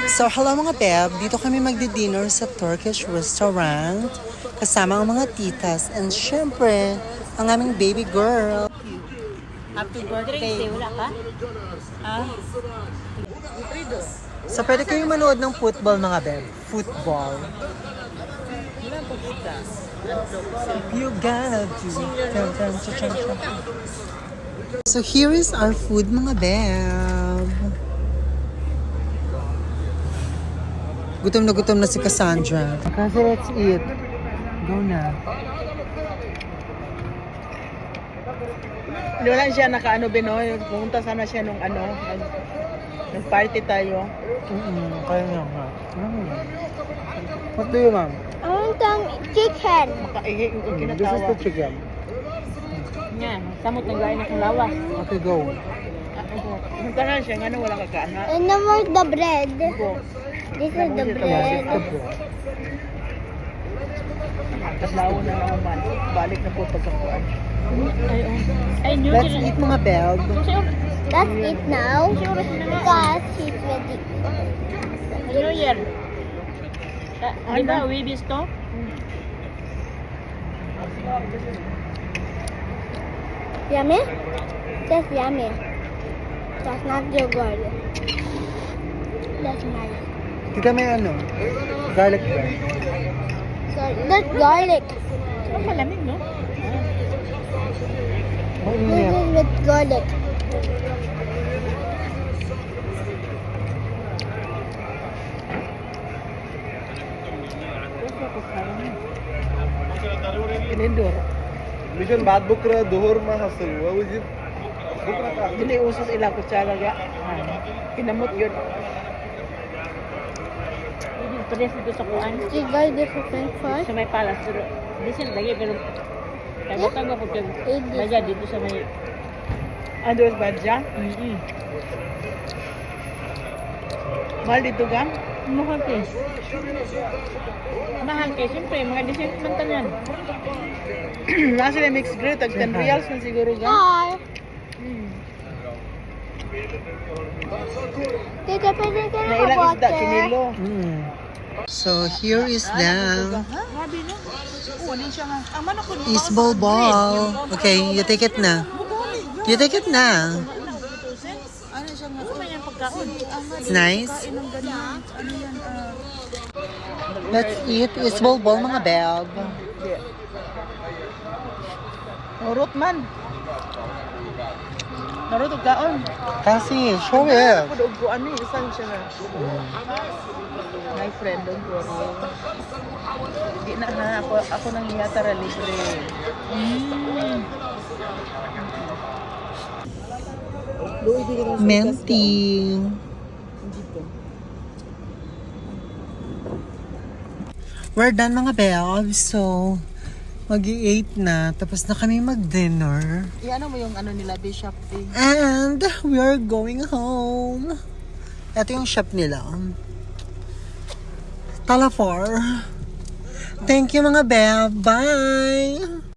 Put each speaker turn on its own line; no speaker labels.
So, hello mga beb. Dito kami magdi-dinner sa Turkish restaurant kasama ang mga titas and syempre, ang aming baby girl. Happy birthday.
Wala ka? Ah?
So, pwede kayong manood ng football mga beb. Football. You gotta do. So, here is our food mga beb. Gutom na si Cassandra. Kasi let's eat. Go na.
Hindi lang siya nakaano Binoy, pumunta sana siya nung nag-party tayo.
Kaya nga. What do you want?
I want some chicken.
Makaihi yung
This is
kinatawa.
the chicken.
Yan, samot ng gain ng lawas.
Okay, go.
Pumunta na siya, nga nung walang kakaana.
And now where's the bread?
Ko,
This is the
Yes,
bread.
the bread.
kaslawo na naman. Balik na po pagkakuan.
Ay, new
Let's eat mga beb.
Let's eat now because he's ready.
New Year. Di ba, Wibis to?
Yummy? That's yummy. That's not so good. That's nice.
Kita may garlic bread.
So that's garlic.
Ang malamig, no?
Oh,
This
yeah.
is with garlic.
Kinindor.
Mission बाद बुकरा दोहर में हसल हुआ वो जी बुकरा का
Dili usos ilang kutsara ga. Kinamot yun.
Wibis pa rin dito sa kuan.
It's very different first.
Sa may palas. Pero, decent lagi, pero tago-tago po yung baga dito sa may...
Andros Badja. Mahal dito ga.
Mahal kayo. Mahal kayo. Siyempre, mga decent man tanan.
Nasa sila mixed grill, tag 10 reals na siguro ga.
Hi. Tita, pwede ka
Na
na
ilang isda,
water.
kinilo.
So, here is the
Grabe no? Oo, din siya nga. Ang manok ko.
Isbol ball. Okay, you take it na. You take it na.
Ano siya nga?
Ano yung pagkaon?
It's nice.
Inong ganyan. Ano yan?
Let's eat isbol ball mga beb.
Narot man. Narot og kaon.
Kasi, show it.
Pud og kuan ni isan siya nga. My friend, don't worry. Di na ha ako nang iyatara libre.
Menti. We're done mga beb. So, mag-i-8 na. Tapos na kami mag-dinner.
Iano mo yung ano nila Bishop Tea.
And we are going home. Ito yung shop nila. Talafor. Thank you mga beb. Bye!